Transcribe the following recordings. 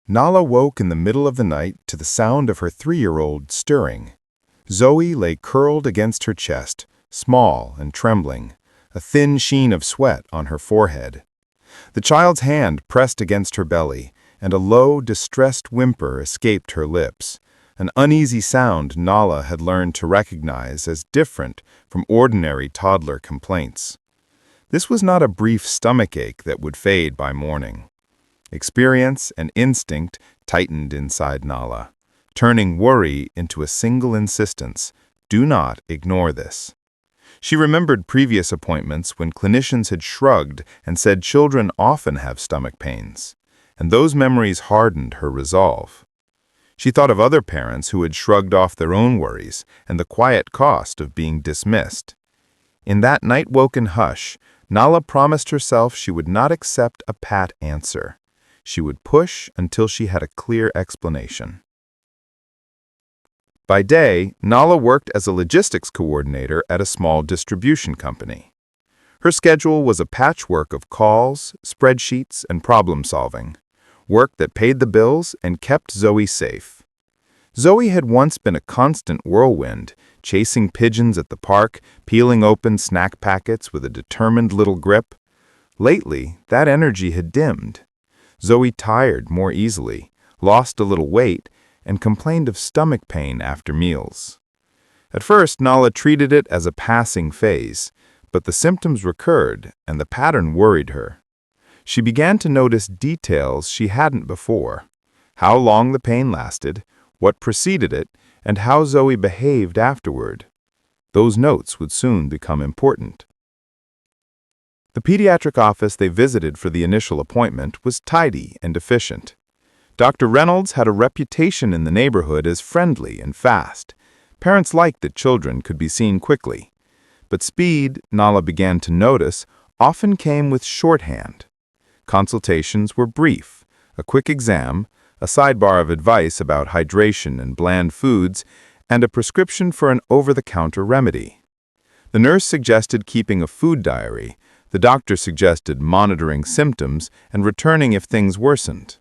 Nahla woke in the middle of the night to the sound of her 3-year-old stirring. Zoe lay curled against her chest, small and trembling, a thin sheen of sweat on her forehead. The child's hand pressed against her belly, and a low, distressed whimper escaped her lips, an uneasy sound Nahla had learned to recognize as different from ordinary toddler complaints. This was not a brief stomachache that would fade by morning. Experience and instinct tightened inside Nahla, turning worry into a single insistence: do not ignore this. She remembered previous appointments when clinicians had shrugged and said children often have stomach pains, and those memories hardened her resolve. She thought of other parents who had shrugged off their own worries and the quiet cost of being dismissed. In that night-woken hush, Nahla promised herself she would not accept a pat answer. She would push until she had a clear explanation. By day, Nahla worked as a logistics coordinator at a small distribution company. Her schedule was a patchwork of calls, spreadsheets, and problem-solving, work that paid the bills and kept Zoe safe. Zoe had once been a constant whirlwind, chasing pigeons at the park, peeling open snack packets with a determined little grip. Lately, that energy had dimmed. Zoe tired more easily, lost a little weight, and complained of stomach pain after meals. At first, Nahla treated it as a passing phase, but the symptoms recurred, and the pattern worried her. She began to notice details she hadn't before: how long the pain lasted, what preceded it, and how Zoe behaved afterward. Those notes would soon become important. The pediatric office they visited for the initial appointment was tidy and efficient. Dr. Reynolds had a reputation in the neighborhood as friendly and fast. Parents liked that children could be seen quickly. But speed, Nahla began to notice, often came with shorthand. Consultations were brief: a quick exam, a sidebar of advice about hydration and bland foods, and a prescription for an over-the-counter remedy. The nurse suggested keeping a food diary. The doctor suggested monitoring symptoms and returning if things worsened.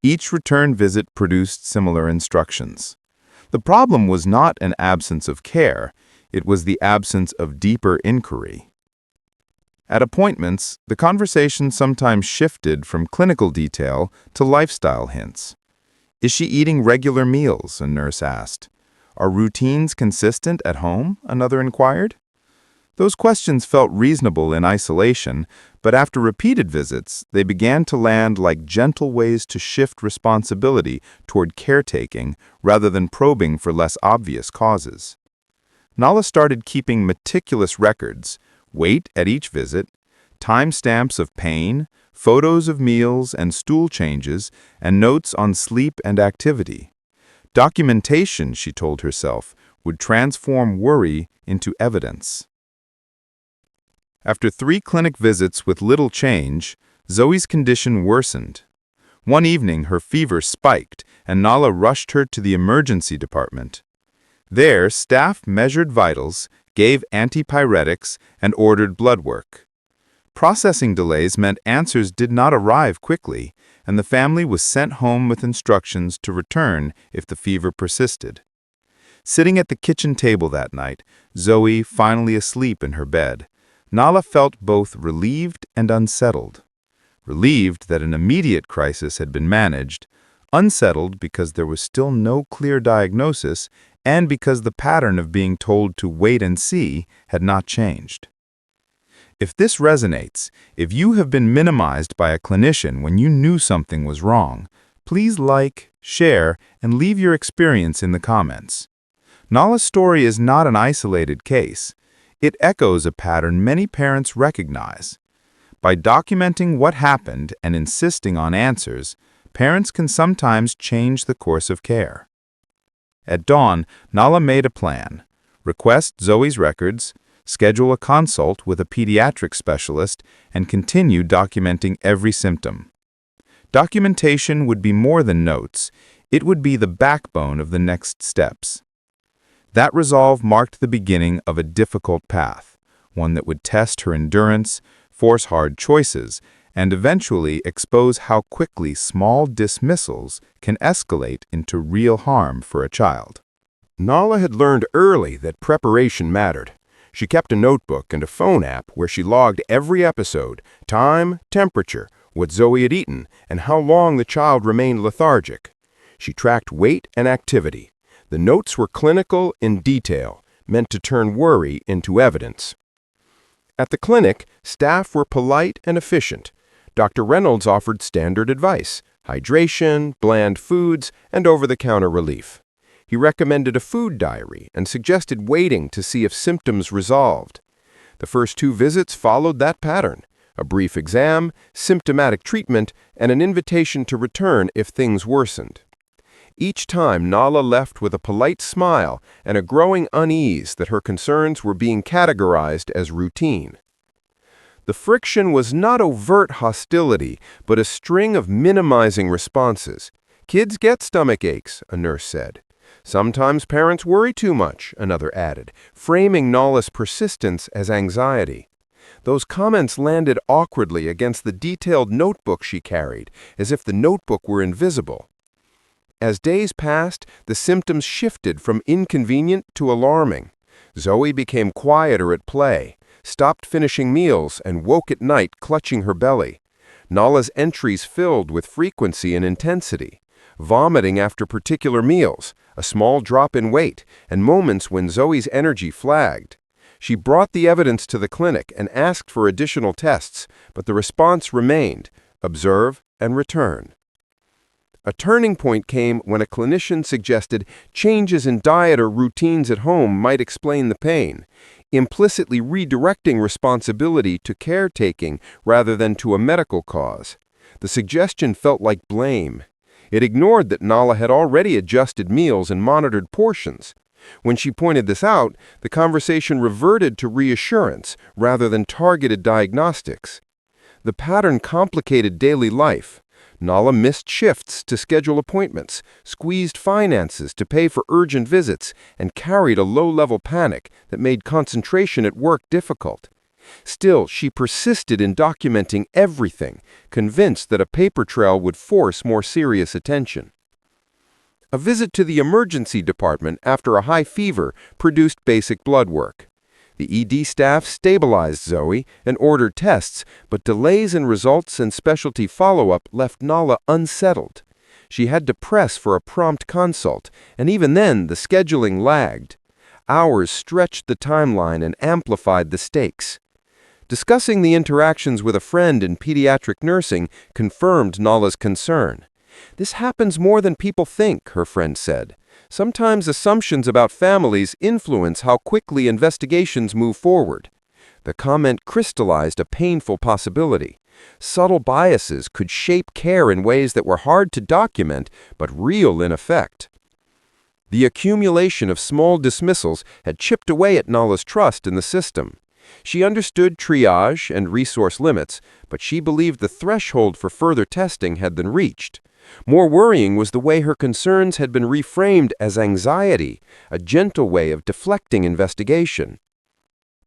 Each return visit produced similar instructions. The problem was not an absence of care, it was the absence of deeper inquiry. At appointments, the conversation sometimes shifted from clinical detail to lifestyle hints. "Is she eating regular meals?" a nurse asked. "Are routines consistent at home?" another inquired. Those questions felt reasonable in isolation, but after repeated visits, they began to land like gentle ways to shift responsibility toward caretaking rather than probing for less obvious causes. Nahla started keeping meticulous records: weight at each visit, timestamps of pain, photos of meals and stool changes, and notes on sleep and activity. Documentation, she told herself, would transform worry into evidence. After 3 clinic visits with little change, Zoe's condition worsened. One evening, her fever spiked, and Nahla rushed her to the emergency department. There, staff measured vitals, gave antipyretics, and ordered blood work. Processing delays meant answers did not arrive quickly, and the family was sent home with instructions to return if the fever persisted. Sitting at the kitchen table that night, Zoe finally asleep in her bed, Nahla felt both relieved and unsettled. Relieved that an immediate crisis had been managed, unsettled because there was still no clear diagnosis, and because the pattern of being told to wait and see had not changed. If this resonates, if you have been minimized by a clinician when you knew something was wrong, please like, share, and leave your experience in the comments. Nahla's story is not an isolated case. It echoes a pattern many parents recognize. By documenting what happened and insisting on answers, parents can sometimes change the course of care. At dawn, Nahla made a plan: request Zoe's records, schedule a consult with a pediatric specialist, and continue documenting every symptom. Documentation would be more than notes. It would be the backbone of the next steps. That resolve marked the beginning of a difficult path, one that would test her endurance, force hard choices, and eventually expose how quickly small dismissals can escalate into real harm for a child. Nahla had learned early that preparation mattered. She kept a notebook and a phone app where she logged every episode, time, temperature, what Zoe had eaten, and how long the child remained lethargic. She tracked weight and activity. The notes were clinical in detail, meant to turn worry into evidence. At the clinic, staff were polite and efficient. Dr. Reynolds offered standard advice: hydration, bland foods, and over-the-counter relief. He recommended a food diary and suggested waiting to see if symptoms resolved. The first 2 visits followed that pattern: a brief exam, symptomatic treatment, and an invitation to return if things worsened. Each time, Nahla left with a polite smile and a growing unease that her concerns were being categorized as routine. The friction was not overt hostility, but a string of minimizing responses. "Kids get stomach aches," a nurse said. "Sometimes parents worry too much," another added, framing Nahla's persistence as anxiety. Those comments landed awkwardly against the detailed notebook she carried, as if the notebook were invisible. As days passed, the symptoms shifted from inconvenient to alarming. Zoe became quieter at play, stopped finishing meals, and woke at night clutching her belly. Nahla's entries filled with frequency and intensity: vomiting after particular meals, a small drop in weight, and moments when Zoe's energy flagged. She brought the evidence to the clinic and asked for additional tests, but the response remained: observe and return. A turning point came when a clinician suggested changes in diet or routines at home might explain the pain, implicitly redirecting responsibility to caretaking rather than to a medical cause. The suggestion felt like blame. It ignored that Nahla had already adjusted meals and monitored portions. When she pointed this out, the conversation reverted to reassurance rather than targeted diagnostics. The pattern complicated daily life. Nahla missed shifts to schedule appointments, squeezed finances to pay for urgent visits, and carried a low-level panic that made concentration at work difficult. Still, she persisted in documenting everything, convinced that a paper trail would force more serious attention. A visit to the emergency department after a high fever produced basic blood work. The ED staff stabilized Zoe and ordered tests, but delays in results and specialty follow-up left Nahla unsettled. She had to press for a prompt consult, and even then the scheduling lagged. Hours stretched the timeline and amplified the stakes. Discussing the interactions with a friend in pediatric nursing confirmed Nahla's concern. "This happens more than people think," her friend said. "Sometimes assumptions about families influence how quickly investigations move forward." The comment crystallized a painful possibility. Subtle biases could shape care in ways that were hard to document, but real in effect. The accumulation of small dismissals had chipped away at Nahla's trust in the system. She understood triage and resource limits, but she believed the threshold for further testing had been reached. More worrying was the way her concerns had been reframed as anxiety, a gentle way of deflecting investigation.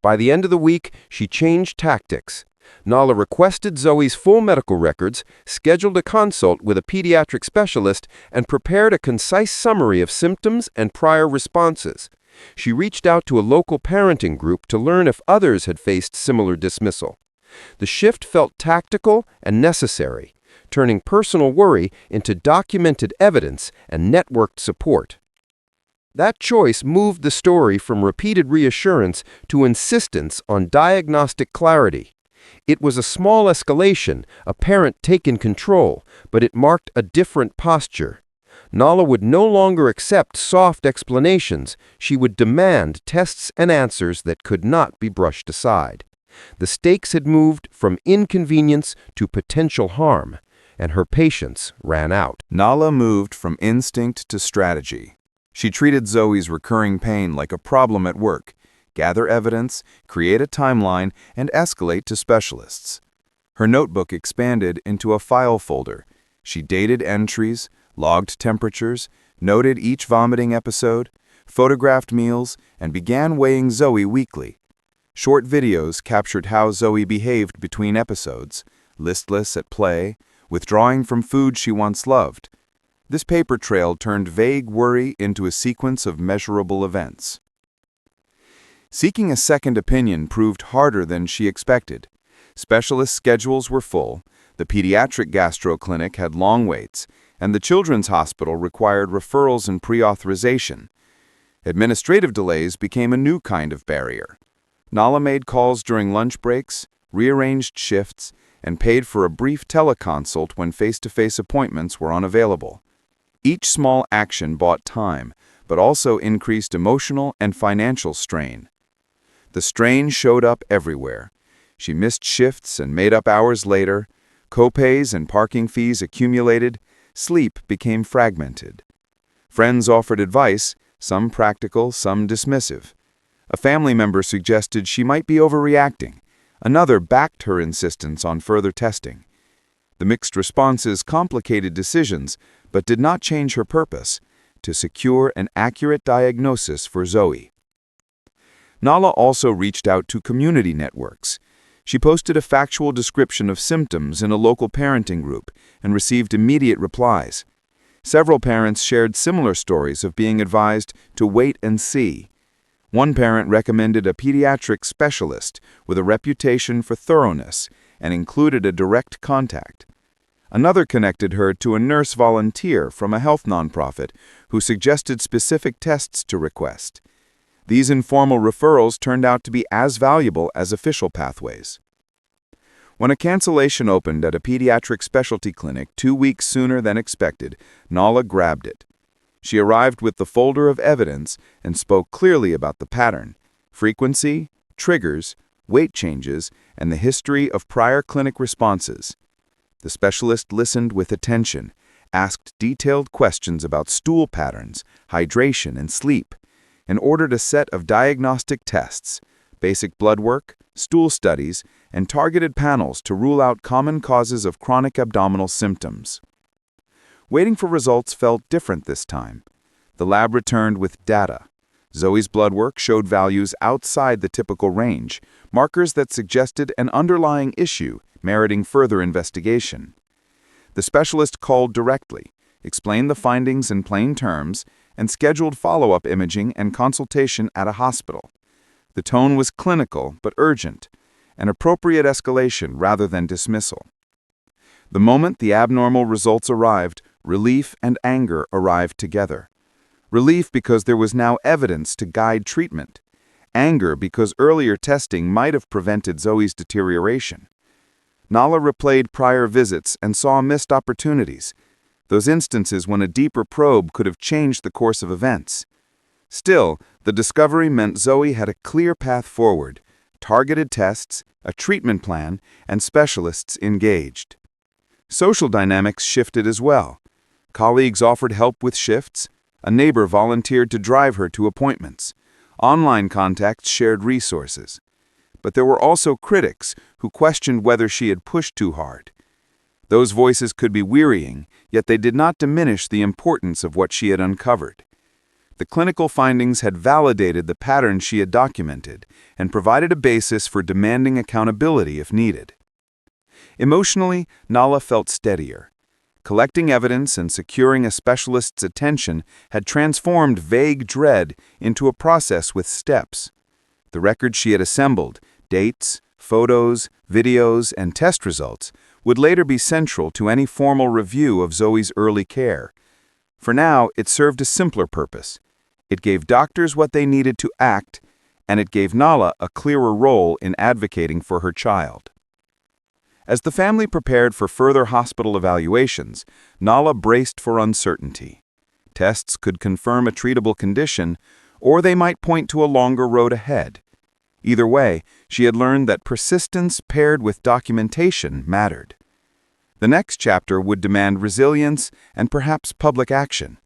By the end of the week, she changed tactics. Nahla requested Zoe's full medical records, scheduled a consult with a pediatric specialist, and prepared a concise summary of symptoms and prior responses. She reached out to a local parenting group to learn if others had faced similar dismissal. The shift felt tactical and necessary, turning personal worry into documented evidence and networked support. That choice moved the story from repeated reassurance to insistence on diagnostic clarity. It was a small escalation, a parent taking control, but it marked a different posture. Nahla would no longer accept soft explanations. She would demand tests and answers that could not be brushed aside. The stakes had moved from inconvenience to potential harm, and her patience ran out. Nahla moved from instinct to strategy. She treated Zoe's recurring pain like a problem at work: gather evidence, create a timeline, and escalate to specialists. Her notebook expanded into a file folder. She dated entries, logged temperatures, noted each vomiting episode, photographed meals, and began weighing Zoe weekly. Short videos captured how Zoe behaved between episodes, listless at play, withdrawing from food she once loved. This paper trail turned vague worry into a sequence of measurable events. Seeking a second opinion proved harder than she expected. Specialist schedules were full, the pediatric gastro clinic had long waits, and the children's hospital required referrals and pre-authorization. Administrative delays became a new kind of barrier. Nahla made calls during lunch breaks, rearranged shifts, and paid for a brief teleconsult when face-to-face appointments were unavailable. Each small action bought time, but also increased emotional and financial strain. The strain showed up everywhere. She missed shifts and made up hours later. Copays and parking fees accumulated. Sleep became fragmented. Friends offered advice, some practical, some dismissive. A family member suggested she might be overreacting. Another backed her insistence on further testing. The mixed responses complicated decisions, but did not change her purpose: to secure an accurate diagnosis for Zoe. Nahla also reached out to community networks. She posted a factual description of symptoms in a local parenting group and received immediate replies. Several parents shared similar stories of being advised to wait and see. One parent recommended a pediatric specialist with a reputation for thoroughness and included a direct contact. Another connected her to a nurse volunteer from a health nonprofit who suggested specific tests to request. These informal referrals turned out to be as valuable as official pathways. When a cancellation opened at a pediatric specialty clinic 2 weeks sooner than expected, Nahla grabbed it. She arrived with the folder of evidence and spoke clearly about the pattern, frequency, triggers, weight changes, and the history of prior clinic responses. The specialist listened with attention, asked detailed questions about stool patterns, hydration, and sleep, and ordered a set of diagnostic tests, basic blood work, stool studies, and targeted panels to rule out common causes of chronic abdominal symptoms. Waiting for results felt different this time. The lab returned with data. Zoe's blood work showed values outside the typical range, markers that suggested an underlying issue meriting further investigation. The specialist called directly, explained the findings in plain terms, and scheduled follow-up imaging and consultation at a hospital. The tone was clinical but urgent, an appropriate escalation rather than dismissal. The moment the abnormal results arrived, relief and anger arrived together. Relief because there was now evidence to guide treatment. Anger because earlier testing might have prevented Zoe's deterioration. Nahla replayed prior visits and saw missed opportunities, those instances when a deeper probe could have changed the course of events. Still, the discovery meant Zoe had a clear path forward, targeted tests, a treatment plan, and specialists engaged. Social dynamics shifted as well. Colleagues offered help with shifts. A neighbor volunteered to drive her to appointments. Online contacts shared resources. But there were also critics who questioned whether she had pushed too hard. Those voices could be wearying, yet they did not diminish the importance of what she had uncovered. The clinical findings had validated the patterns she had documented and provided a basis for demanding accountability if needed. Emotionally, Nahla felt steadier. Collecting evidence and securing a specialist's attention had transformed vague dread into a process with steps. The record she had assembled, dates, photos, videos, and test results, would later be central to any formal review of Zoe's early care. For now, it served a simpler purpose. It gave doctors what they needed to act, and it gave Nahla a clearer role in advocating for her child. As the family prepared for further hospital evaluations, Nahla braced for uncertainty. Tests could confirm a treatable condition, or they might point to a longer road ahead. Either way, she had learned that persistence paired with documentation mattered. The next chapter would demand resilience and perhaps public action.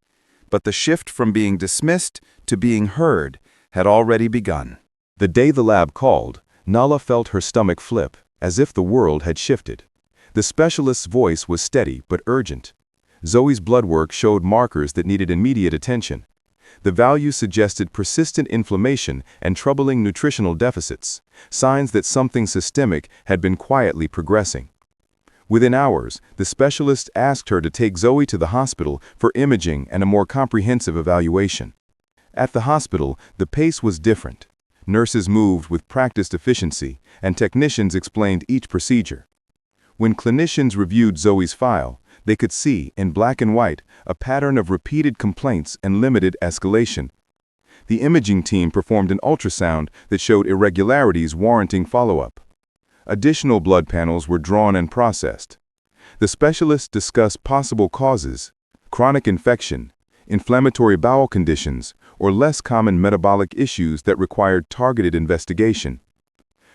But the shift from being dismissed to being heard had already begun. The day the lab called, Nahla felt her stomach flip, as if the world had shifted. The specialist's voice was steady but urgent. Zoe's blood work showed markers that needed immediate attention. The values suggested persistent inflammation and troubling nutritional deficits, signs that something systemic had been quietly progressing. Within hours, the specialist asked her to take Zoe to the hospital for imaging and a more comprehensive evaluation. At the hospital, the pace was different. Nurses moved with practiced efficiency, and technicians explained each procedure. When clinicians reviewed Zoe's file, they could see, in black and white, a pattern of repeated complaints and limited escalation. The imaging team performed an ultrasound that showed irregularities warranting follow-up. Additional blood panels were drawn and processed. The specialists discussed possible causes: chronic infection, inflammatory bowel conditions, or less common metabolic issues that required targeted investigation.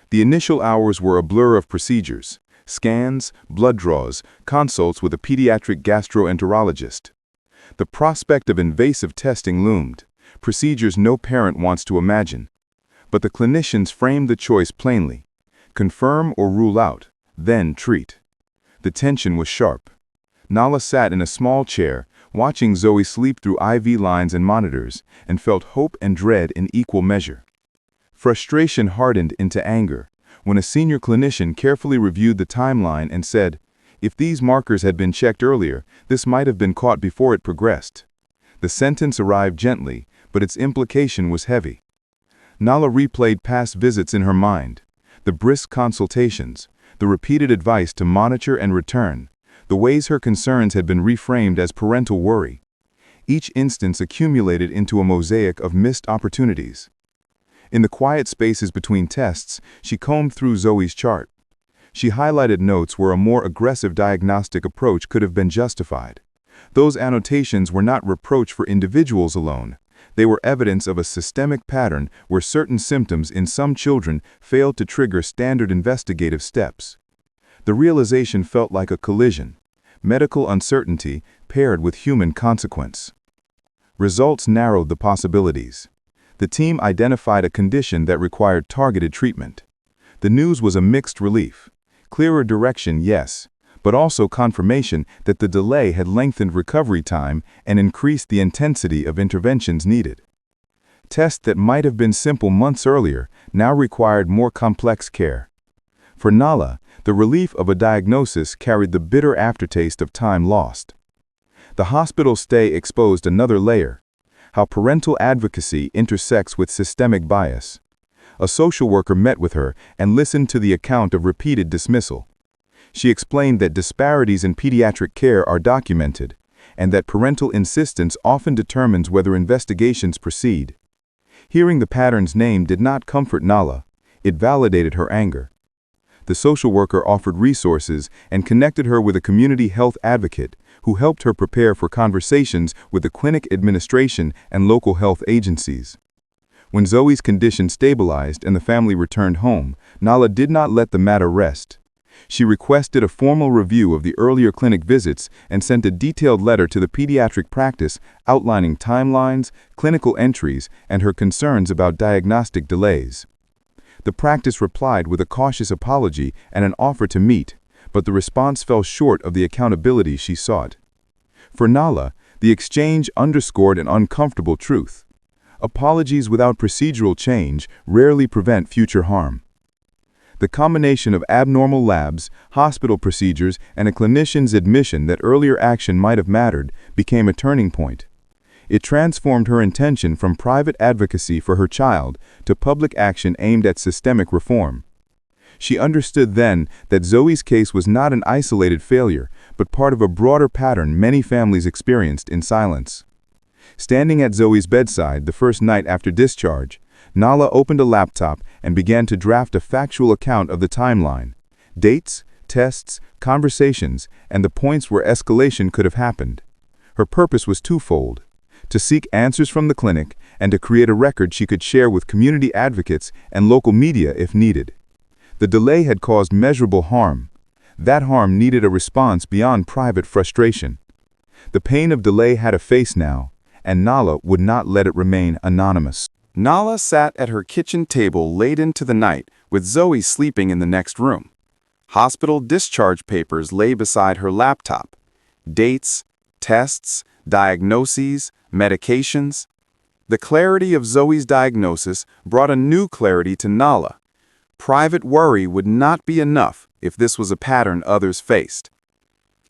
The initial hours were a blur of procedures: scans, blood draws, consults with a pediatric gastroenterologist. The prospect of invasive testing loomed, procedures no parent wants to imagine. But the clinicians framed the choice plainly: confirm or rule out, then treat. The tension was sharp. Nahla sat in a small chair, watching Zoe sleep through IV lines and monitors, and felt hope and dread in equal measure. Frustration hardened into anger when a senior clinician carefully reviewed the timeline and said, "If these markers had been checked earlier, this might have been caught before it progressed." The sentence arrived gently, but its implication was heavy. Nahla replayed past visits in her mind: the brisk consultations, the repeated advice to monitor and return, the ways her concerns had been reframed as parental worry. Each instance accumulated into a mosaic of missed opportunities. In the quiet spaces between tests, she combed through Zoe's chart. She highlighted notes where a more aggressive diagnostic approach could have been justified. Those annotations were not reproach for individuals alone. They were evidence of a systemic pattern where certain symptoms in some children failed to trigger standard investigative steps. The realization felt like a collision: medical uncertainty paired with human consequence. Results narrowed the possibilities. The team identified a condition that required targeted treatment. The news was a mixed relief: clearer direction, yes, but also confirmation that the delay had lengthened recovery time and increased the intensity of interventions needed. Tests that might have been simple months earlier now required more complex care. For Nahla, the relief of a diagnosis carried the bitter aftertaste of time lost. The hospital stay exposed another layer: how parental advocacy intersects with systemic bias. A social worker met with her and listened to the account of repeated dismissal. She explained that disparities in pediatric care are documented, and that parental insistence often determines whether investigations proceed. Hearing the patterns named did not comfort Nahla; it validated her anger. The social worker offered resources and connected her with a community health advocate who helped her prepare for conversations with the clinic administration and local health agencies. When Zoe's condition stabilized and the family returned home, Nahla did not let the matter rest. She requested a formal review of the earlier clinic visits and sent a detailed letter to the pediatric practice outlining timelines, clinical entries, and her concerns about diagnostic delays. The practice replied with a cautious apology and an offer to meet, but the response fell short of the accountability she sought. For Nahla, the exchange underscored an uncomfortable truth: apologies without procedural change rarely prevent future harm. The combination of abnormal labs, hospital procedures, and a clinician's admission that earlier action might have mattered became a turning point. It transformed her intention from private advocacy for her child to public action aimed at systemic reform. She understood then that Zoe's case was not an isolated failure, but part of a broader pattern many families experienced in silence. Standing at Zoe's bedside the first night after discharge, Nahla opened a laptop and began to draft a factual account of the timeline: dates, tests, conversations, and the points where escalation could have happened. Her purpose was twofold: to seek answers from the clinic and to create a record she could share with community advocates and local media if needed. The delay had caused measurable harm. That harm needed a response beyond private frustration. The pain of delay had a face now, and Nahla would not let it remain anonymous. Nahla sat at her kitchen table late into the night, with Zoe sleeping in the next room. Hospital discharge papers lay beside her laptop: dates, tests, diagnoses, medications. The clarity of Zoe's diagnosis brought a new clarity to Nahla. Private worry would not be enough. if this was a pattern others faced.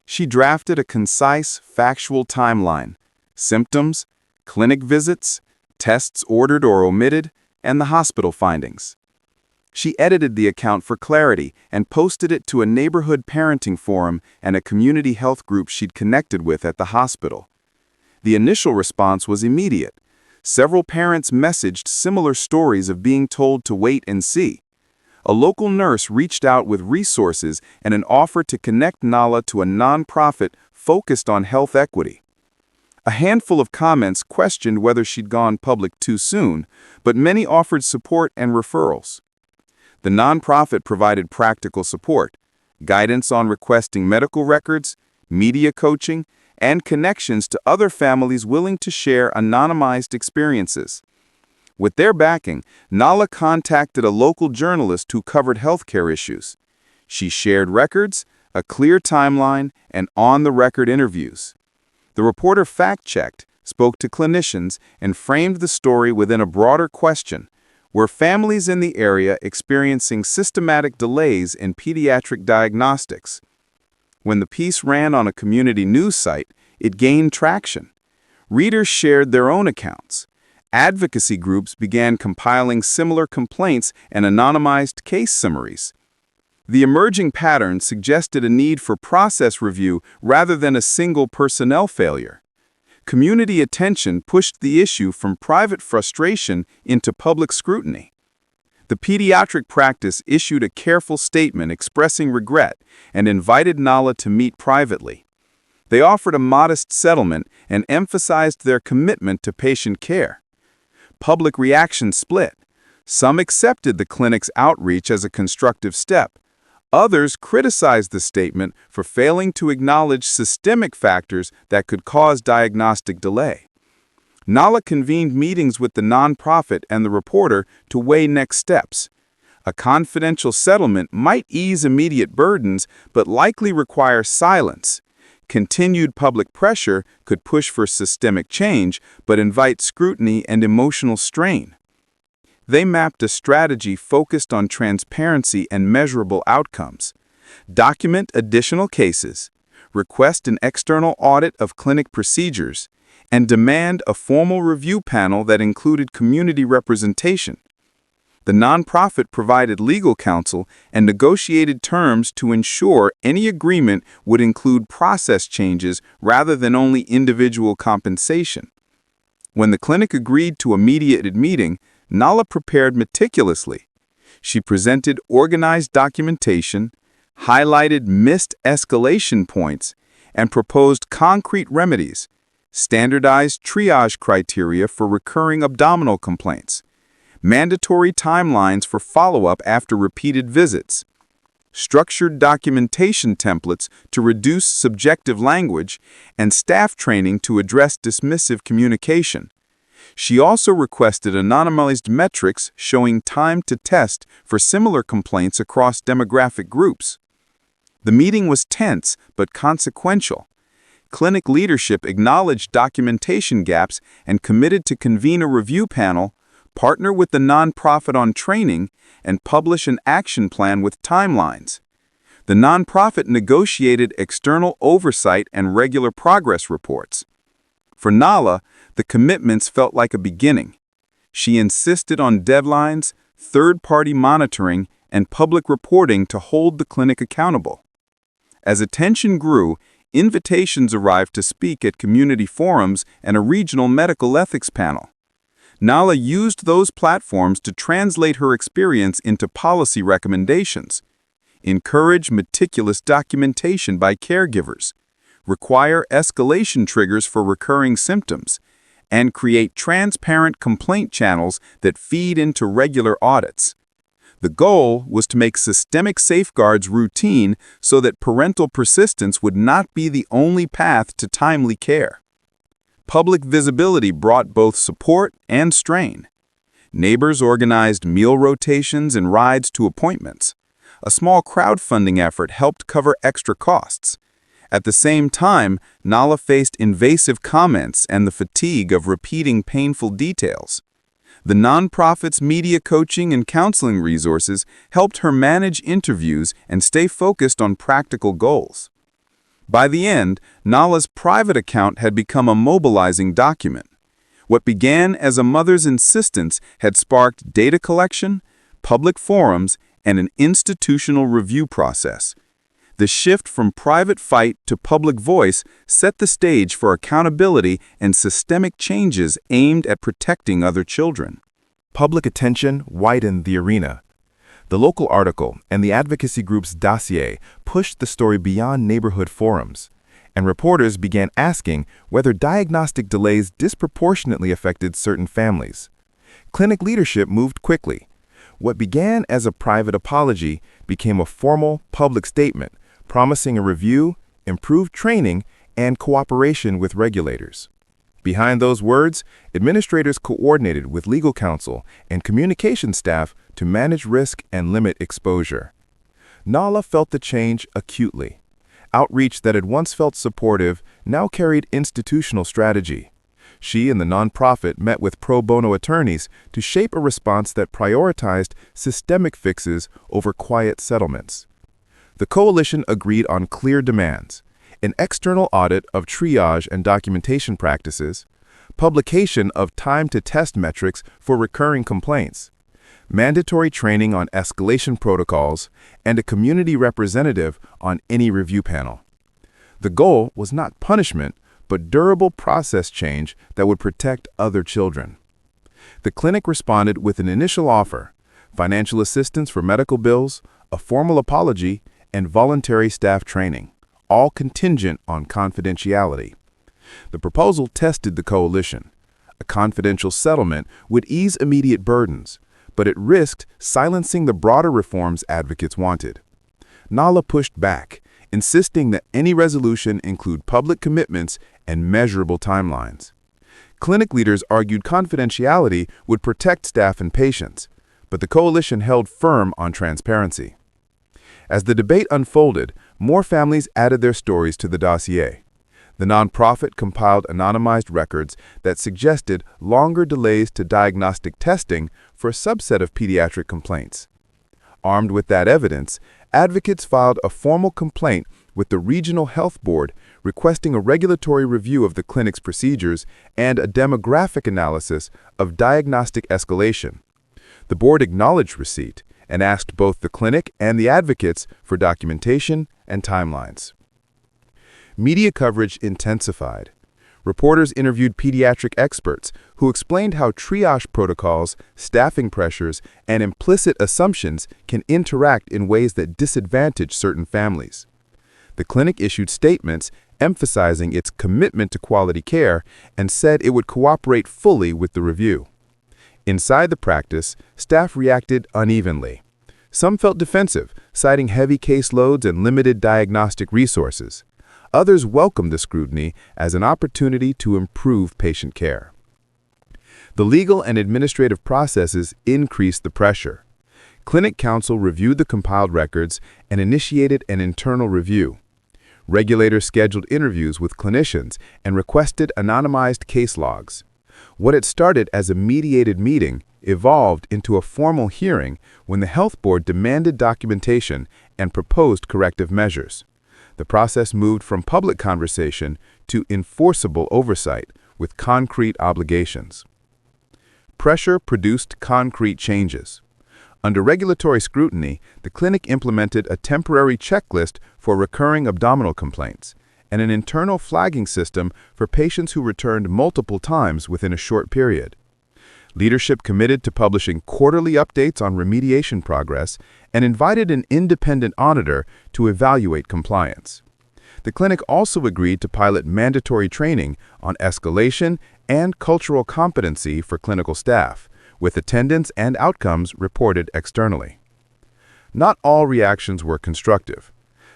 She drafted a concise, factual timeline: symptoms, clinic visits, tests ordered or omitted, and the hospital findings. She edited the account for clarity and posted it to a neighborhood parenting forum and a community health group she'd connected with at the hospital. The initial response was immediate. Several parents messaged similar stories of being told to wait and see. A local nurse reached out with resources and an offer to connect Nahla to a nonprofit focused on health equity. A handful of comments questioned whether she'd gone public too soon, but many offered support and referrals. The nonprofit provided practical support, guidance on requesting medical records, media coaching, and connections to other families willing to share anonymized experiences. With their backing, Nahla contacted a local journalist who covered healthcare issues. She shared records, a clear timeline, and on-the-record interviews. The reporter fact-checked, spoke to clinicians, and framed the story within a broader question: were families in the area experiencing systematic delays in pediatric diagnostics? When the piece ran on a community news site, it gained traction. Readers shared their own accounts. Advocacy groups began compiling similar complaints and anonymized case summaries. The emerging pattern suggested a need for process review rather than a single personnel failure. Community attention pushed the issue from private frustration into public scrutiny. The pediatric practice issued a careful statement expressing regret and invited Nahla to meet privately. They offered a modest settlement and emphasized their commitment to patient care. Public reaction split. Some accepted the clinic's outreach as a constructive step. Others criticized the statement for failing to acknowledge systemic factors that could cause diagnostic delay. Nahla convened meetings with the nonprofit and the reporter to weigh next steps. A confidential settlement might ease immediate burdens, but likely require silence. Continued public pressure could push for systemic change, but invite scrutiny and emotional strain. They mapped a strategy focused on transparency and measurable outcomes. Document additional cases, request an external audit of clinic procedures, and demand a formal review panel that included community representation. The nonprofit provided legal counsel and negotiated terms to ensure any agreement would include process changes rather than only individual compensation. When the clinic agreed to a mediated meeting, Nahla prepared meticulously. She presented organized documentation, highlighted missed escalation points, and proposed concrete remedies: standardized triage criteria for recurring abdominal complaints, mandatory timelines for follow-up after repeated visits, structured documentation templates to reduce subjective language, and staff training to address dismissive communication. She also requested anonymized metrics showing time to test for similar complaints across demographic groups. The meeting was tense but consequential. Clinic leadership acknowledged documentation gaps and committed to convene a review panel, partner with the nonprofit on training, and publish an action plan with timelines. The nonprofit negotiated external oversight and regular progress reports. For Nahla, the commitments felt like a beginning. She insisted on deadlines, third-party monitoring, and public reporting to hold the clinic accountable. As attention grew, invitations arrived to speak at community forums and a regional medical ethics panel. Nahla used those platforms to translate her experience into policy recommendations: encourage meticulous documentation by caregivers, require escalation triggers for recurring symptoms, and create transparent complaint channels that feed into regular audits. The goal was to make systemic safeguards routine so that parental persistence would not be the only path to timely care. Public visibility brought both support and strain. Neighbors organized meal rotations and rides to appointments. A small crowdfunding effort helped cover extra costs. At the same time, Nahla faced invasive comments and the fatigue of repeating painful details. The nonprofit's media coaching and counseling resources helped her manage interviews and stay focused on practical goals. By the end, Nahla's private account had become a mobilizing document. What began as a mother's insistence had sparked data collection, public forums, and an institutional review process. The shift from private fight to public voice set the stage for accountability and systemic changes aimed at protecting other children. Public attention widened the arena. The local article and the advocacy group's dossier pushed the story beyond neighborhood forums, and reporters began asking whether diagnostic delays disproportionately affected certain families. Clinic leadership moved quickly. What began as a private apology became a formal public statement promising a review, improved training, and cooperation with regulators. Behind those words, administrators coordinated with legal counsel and communication staff to manage risk and limit exposure. Nahla felt the change acutely. Outreach that had once felt supportive now carried institutional strategy. She and the nonprofit met with pro bono attorneys to shape a response that prioritized systemic fixes over quiet settlements. The coalition agreed on clear demands: an external audit of triage and documentation practices, publication of time-to-test metrics for recurring complaints, mandatory training on escalation protocols, and a community representative on any review panel. The goal was not punishment, but durable process change that would protect other children. The clinic responded with an initial offer: financial assistance for medical bills, a formal apology, and voluntary staff training, all contingent on confidentiality. The proposal tested the coalition. A confidential settlement would ease immediate burdens, but it risked silencing the broader reforms advocates wanted. Nahla pushed back, insisting that any resolution include public commitments and measurable timelines. Clinic leaders argued confidentiality would protect staff and patients, but the coalition held firm on transparency. As the debate unfolded, more families added their stories to the dossier. The nonprofit compiled anonymized records that suggested longer delays to diagnostic testing for a subset of pediatric complaints. Armed with that evidence, advocates filed a formal complaint with the Regional Health Board requesting a regulatory review of the clinic's procedures and a demographic analysis of diagnostic escalation. The board acknowledged receipt and asked both the clinic and the advocates for documentation and timelines. Media coverage intensified. Reporters interviewed pediatric experts who explained how triage protocols, staffing pressures, and implicit assumptions can interact in ways that disadvantage certain families. The clinic issued statements emphasizing its commitment to quality care and said it would cooperate fully with the review. Inside the practice, staff reacted unevenly. Some felt defensive, citing heavy caseloads and limited diagnostic resources. Others welcomed the scrutiny as an opportunity to improve patient care. The legal and administrative processes increased the pressure. Clinic counsel reviewed the compiled records and initiated an internal review. Regulators scheduled interviews with clinicians and requested anonymized case logs. What had started as a mediated meeting evolved into a formal hearing when the health board demanded documentation and proposed corrective measures. The process moved from public conversation to enforceable oversight with concrete obligations. Pressure produced concrete changes. Under regulatory scrutiny, the clinic implemented a temporary checklist for recurring abdominal complaints and an internal flagging system for patients who returned multiple times within a short period. Leadership committed to publishing quarterly updates on remediation progress and invited an independent auditor to evaluate compliance. The clinic also agreed to pilot mandatory training on escalation and cultural competency for clinical staff, with attendance and outcomes reported externally. Not all reactions were constructive.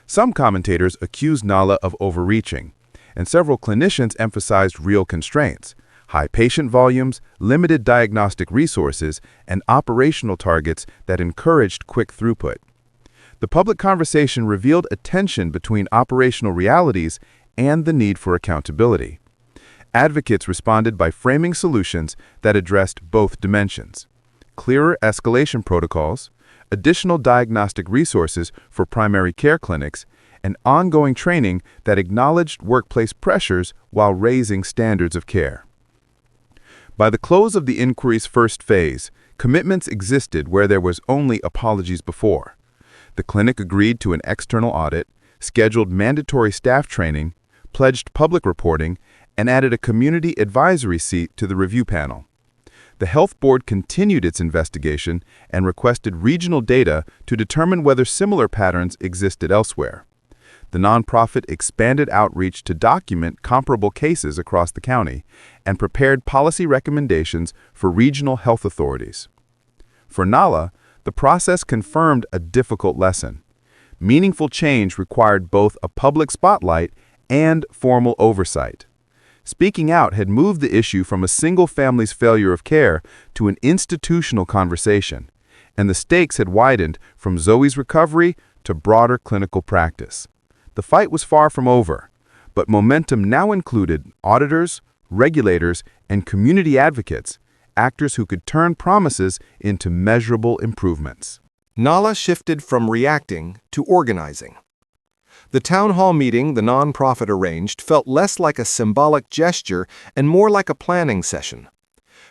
Some commentators accused Nahla of overreaching, and several clinicians emphasized real constraints: high patient volumes, limited diagnostic resources, and operational targets that encouraged quick throughput. The public conversation revealed a tension between operational realities and the need for accountability. Advocates responded by framing solutions that addressed both dimensions: clearer escalation protocols, additional diagnostic resources for primary care clinics, and ongoing training that acknowledged workplace pressures while raising standards of care. By the close of the inquiry's first phase, commitments existed where there was only apologies before. The clinic agreed to an external audit, scheduled mandatory staff training, pledged public reporting, and added a community advisory seat to the review panel. The health board continued its investigation and requested regional data to determine whether similar patterns existed elsewhere. The nonprofit expanded outreach to document comparable cases across the county and prepared policy recommendations for regional health authorities. For Nahla, the process confirmed a difficult lesson. Meaningful change required both a public spotlight and formal oversight. Speaking out had moved the issue from a single family's failure of care to an institutional conversation, and the stakes had widened from Zoe's recovery to broader clinical practice. The fight was far from over, but momentum now included auditors, regulators, and community advocates, actors who could turn promises into measurable improvements. Nahla shifted from reacting to organizing. The town hall meeting the nonprofit arranged felt less like a symbolic gesture and more like a planning session.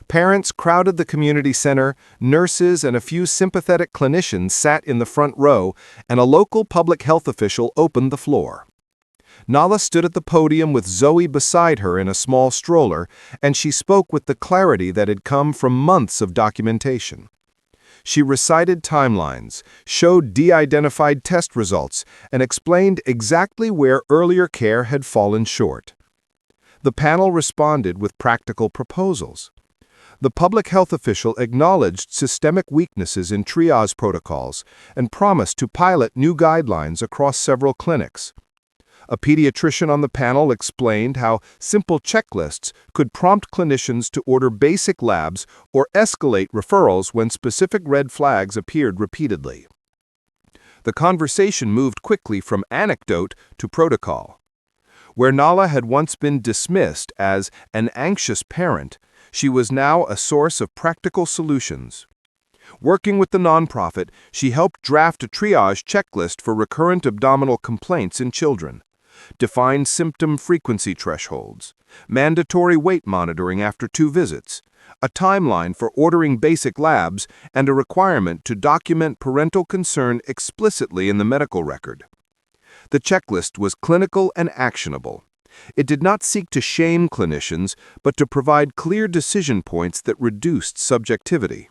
Parents crowded the community center, nurses and a few sympathetic clinicians sat in the front row, and a local public health official opened the floor. Nahla stood at the podium with Zoe beside her in a small stroller, and she spoke with the clarity that had come from months of documentation. She recited timelines, showed de-identified test results, and explained exactly where earlier care had fallen short. The panel responded with practical proposals. The public health official acknowledged systemic weaknesses in triage protocols and promised to pilot new guidelines across several clinics. A pediatrician on the panel explained how simple checklists could prompt clinicians to order basic labs or escalate referrals when specific red flags appeared repeatedly. The conversation moved quickly from anecdote to protocol. Where Nahla had once been dismissed as an anxious parent, she was now a source of practical solutions. Working with the nonprofit, she helped draft a triage checklist for recurrent abdominal complaints in children, defined symptom frequency thresholds, mandatory weight monitoring after 2 visits, a timeline for ordering basic labs, and a requirement to document parental concern explicitly in the medical record. The checklist was clinical and actionable. It did not seek to shame clinicians, but to provide clear decision points that reduced subjectivity.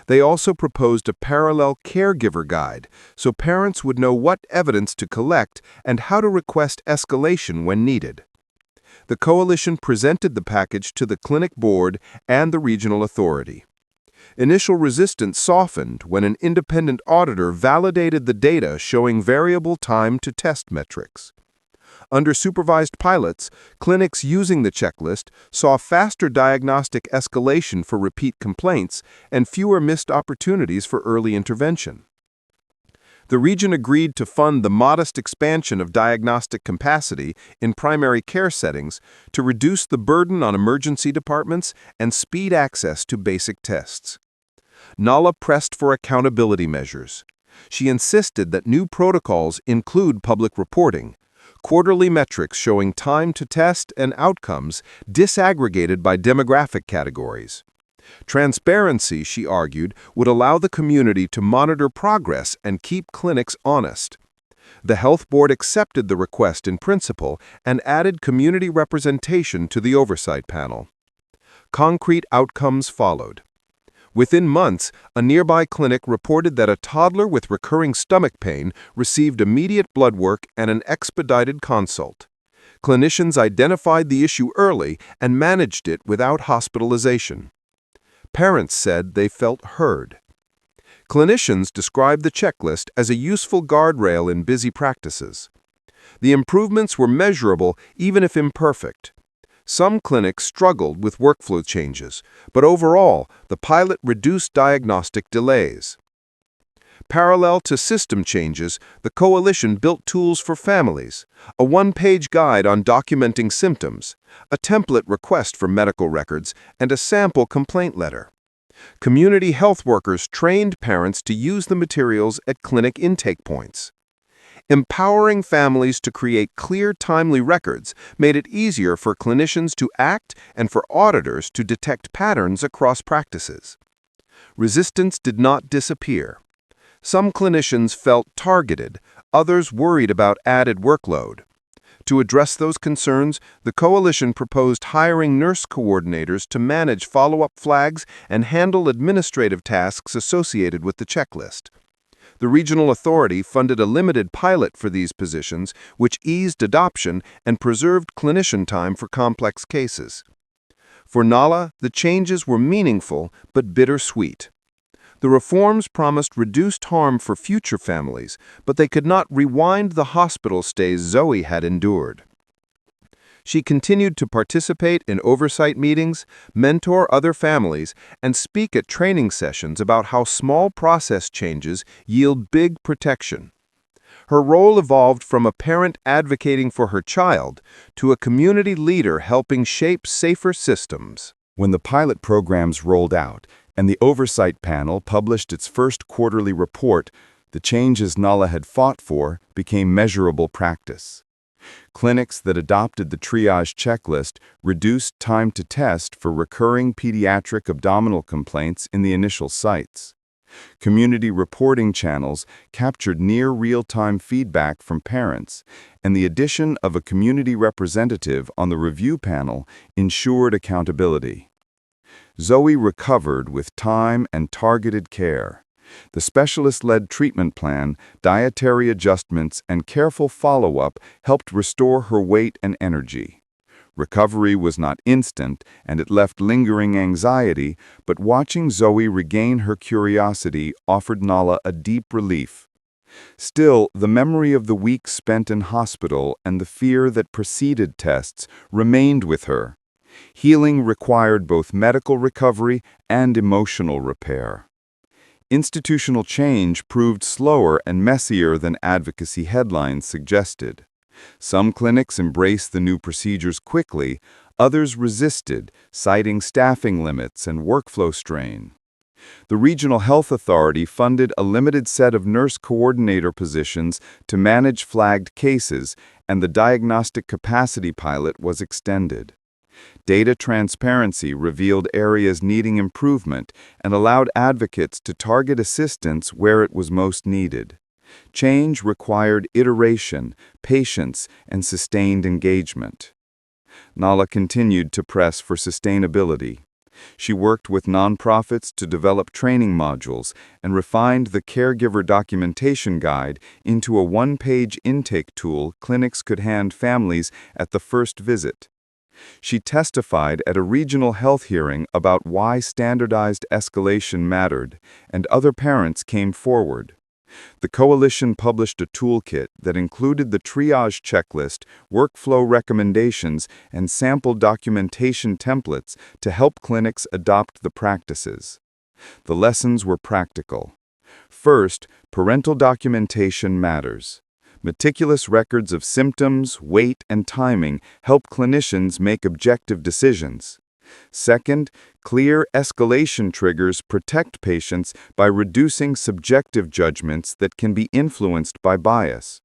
They also proposed a parallel caregiver guide, so parents would know what evidence to collect and how to request escalation when needed. The coalition presented the package to the clinic board and the regional authority. Initial resistance softened when an independent auditor validated the data showing variable time to test metrics. Under supervised pilots, clinics using the checklist saw faster diagnostic escalation for repeat complaints and fewer missed opportunities for early intervention. The region agreed to fund the modest expansion of diagnostic capacity in primary care settings to reduce the burden on emergency departments and speed access to basic tests. Nahla pressed for accountability measures. She insisted that new protocols include public reporting, quarterly metrics showing time to test and outcomes disaggregated by demographic categories. Transparency, she argued, would allow the community to monitor progress and keep clinics honest. The health board accepted the request in principle and added community representation to the oversight panel. Concrete outcomes followed. Within months, a nearby clinic reported that a toddler with recurring stomach pain received immediate blood work and an expedited consult. Clinicians identified the issue early and managed it without hospitalization. Parents said they felt heard. Clinicians described the checklist as a useful guardrail in busy practices. The improvements were measurable even if imperfect. Some clinics struggled with workflow changes, but overall, the pilot reduced diagnostic delays. Parallel to system changes, the coalition built tools for families, a one-page guide on documenting symptoms, a template request for medical records, and a sample complaint letter. Community health workers trained parents to use the materials at clinic intake points. Empowering families to create clear, timely records made it easier for clinicians to act and for auditors to detect patterns across practices. Resistance did not disappear. Some clinicians felt targeted, others worried about added workload. To address those concerns, the coalition proposed hiring nurse coordinators to manage follow-up flags and handle administrative tasks associated with the checklist. The regional authority funded a limited pilot for these positions, which eased adoption and preserved clinician time for complex cases. For Nahla, the changes were meaningful but bittersweet. The reforms promised reduced harm for future families, but they could not rewind the hospital stays Zoe had endured. She continued to participate in oversight meetings, mentor other families, and speak at training sessions about how small process changes yield big protection. Her role evolved from a parent advocating for her child to a community leader helping shape safer systems. When the pilot programs rolled out and the oversight panel published its first quarterly report, the changes Nahla had fought for became measurable practice. Clinics that adopted the triage checklist reduced time to test for recurring pediatric abdominal complaints in the initial sites. Community reporting channels captured near real-time feedback from parents, and the addition of a community representative on the review panel ensured accountability. Zoe recovered with time and targeted care. The specialist-led treatment plan, dietary adjustments, and careful follow-up helped restore her weight and energy. Recovery was not instant, and it left lingering anxiety, but watching Zoe regain her curiosity offered Nahla a deep relief. Still, the memory of the weeks spent in hospital and the fear that preceded tests remained with her. Healing required both medical recovery and emotional repair. Institutional change proved slower and messier than advocacy headlines suggested. Some clinics embraced the new procedures quickly, others resisted, citing staffing limits and workflow strain. The Regional Health Authority funded a limited set of nurse coordinator positions to manage flagged cases, and the diagnostic capacity pilot was extended. Data transparency revealed areas needing improvement and allowed advocates to target assistance where it was most needed. Change required iteration, patience, and sustained engagement. Nahla continued to press for sustainability. She worked with nonprofits to develop training modules and refined the caregiver documentation guide into a one-page intake tool clinics could hand families at the first visit. She testified at a regional health hearing about why standardized escalation mattered, and other parents came forward. The coalition published a toolkit that included the triage checklist, workflow recommendations, and sample documentation templates to help clinics adopt the practices. The lessons were practical. First, parental documentation matters. Meticulous records of symptoms, weight, and timing help clinicians make objective decisions. Second, clear escalation triggers protect patients by reducing subjective judgments that can be influenced by bias.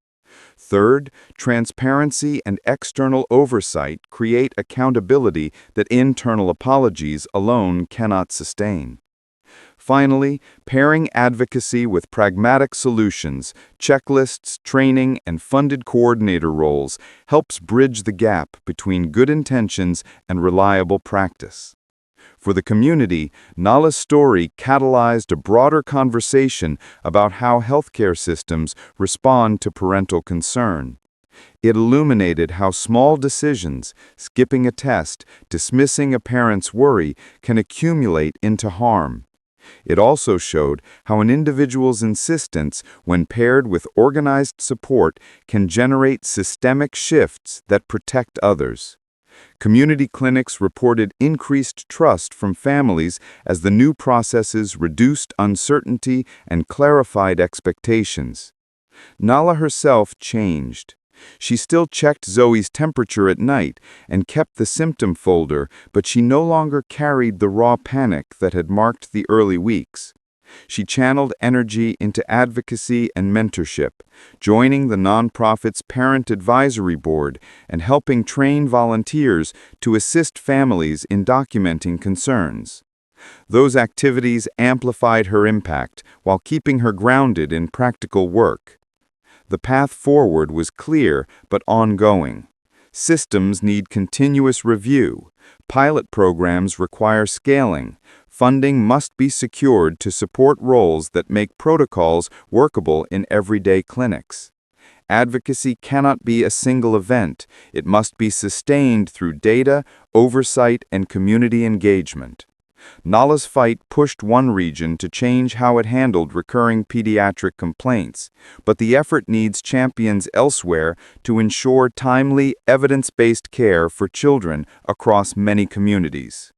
Third, transparency and external oversight create accountability that internal apologies alone cannot sustain. Finally, pairing advocacy with pragmatic solutions, checklists, training, and funded coordinator roles helps bridge the gap between good intentions and reliable practice. For the community, Nahla's story catalyzed a broader conversation about how healthcare systems respond to parental concern. It illuminated how small decisions, skipping a test, dismissing a parent's worry, can accumulate into harm. It also showed how an individual's insistence, when paired with organized support, can generate systemic shifts that protect others. Community clinics reported increased trust from families as the new processes reduced uncertainty and clarified expectations. Nahla herself changed. She still checked Zoe's temperature at night and kept the symptom folder, but she no longer carried the raw panic that had marked the early weeks. She channeled energy into advocacy and mentorship, joining the nonprofit's Parent Advisory Board and helping train volunteers to assist families in documenting concerns. Those activities amplified her impact while keeping her grounded in practical work. The path forward was clear but ongoing. Systems need continuous review. Pilot programs require scaling. Funding must be secured to support roles that make protocols workable in everyday clinics. Advocacy cannot be a single event. It must be sustained through data, oversight, and community engagement. Nahla's fight pushed one region to change how it handled recurring pediatric complaints, but the effort needs champions elsewhere to ensure timely, evidence-based care for children across many communities.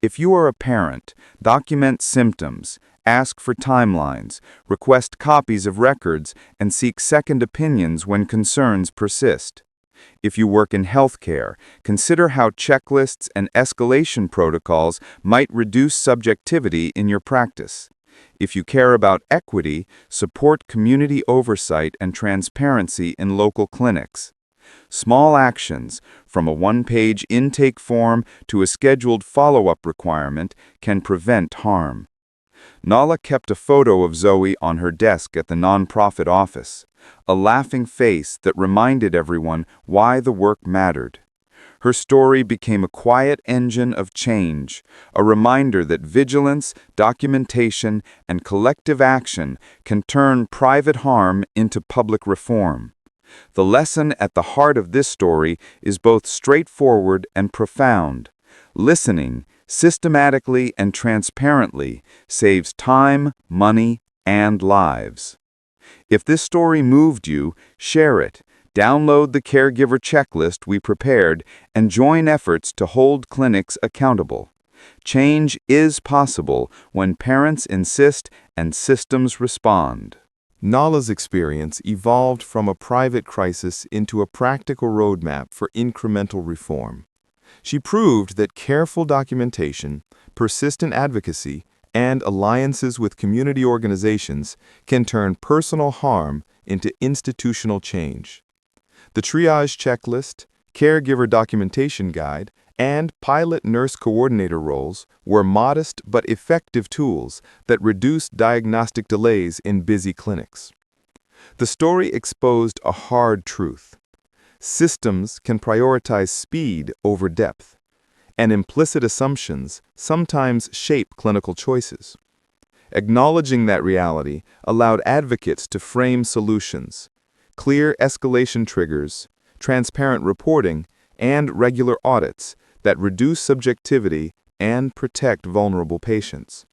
If you are a parent, document symptoms, ask for timelines, request copies of records, and seek second opinions when concerns persist. If you work in healthcare, consider how checklists and escalation protocols might reduce subjectivity in your practice. If you care about equity, support community oversight and transparency in local clinics. Small actions, from a one-page intake form to a scheduled follow-up requirement, can prevent harm. Nahla kept a photo of Zoe on her desk at the nonprofit office, a laughing face that reminded everyone why the work mattered. Her story became a quiet engine of change, a reminder that vigilance, documentation, and collective action can turn private harm into public reform. The lesson at the heart of this story is both straightforward and profound. Listening, systematically and transparently, saves time, money, and lives. If this story moved you, share it. Download the caregiver checklist we prepared and join efforts to hold clinics accountable. Change is possible when parents insist and systems respond. Nahla's experience evolved from a private crisis into a practical roadmap for incremental reform. She proved that careful documentation, persistent advocacy, and alliances with community organizations can turn personal harm into institutional change. The triage checklist, caregiver documentation guide, and pilot nurse coordinator roles were modest but effective tools that reduced diagnostic delays in busy clinics. The story exposed a hard truth. Systems can prioritize speed over depth, and implicit assumptions sometimes shape clinical choices. Acknowledging that reality allowed advocates to frame solutions, clear escalation triggers, transparent reporting, and regular audits that reduce subjectivity and protect vulnerable patients.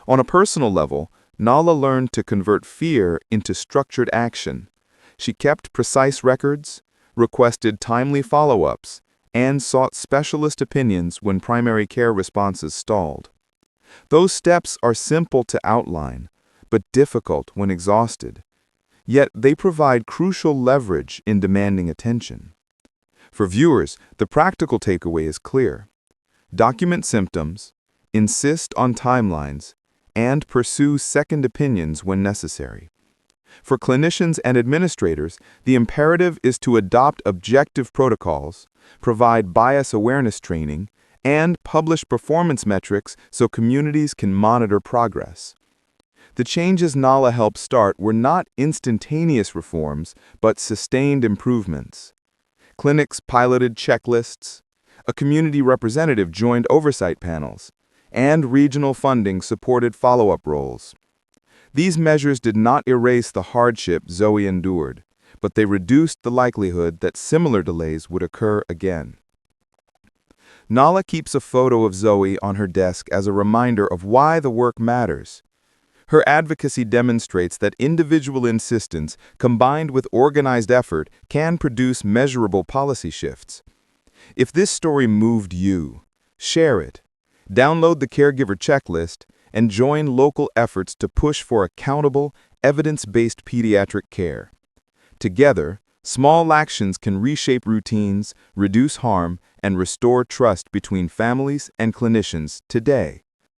On a personal level, Nahla learned to convert fear into structured action. She kept precise records, requested timely follow-ups, and sought specialist opinions when primary care responses stalled. Those steps are simple to outline, but difficult when exhausted. Yet they provide crucial leverage in demanding attention. For viewers, the practical takeaway is clear. Document symptoms, insist on timelines, and pursue second opinions when necessary. For clinicians and administrators, the imperative is to adopt objective protocols, provide bias awareness training, and publish performance metrics so communities can monitor progress. The changes Nahla helped start were not instantaneous reforms, but sustained improvements. Clinics piloted checklists, a community representative joined oversight panels, and regional funding supported follow-up roles. These measures did not erase the hardship Zoe endured, but they reduced the likelihood that similar delays would occur again. Nahla keeps a photo of Zoe on her desk as a reminder of why the work matters. Her advocacy demonstrates that individual insistence combined with organized effort can produce measurable policy shifts. If this story moved you, share it. Download the Caregiver Checklist and join local efforts to push for accountable, evidence-based pediatric care. Together, small actions can reshape routines, reduce harm, and restore trust between families and clinicians today.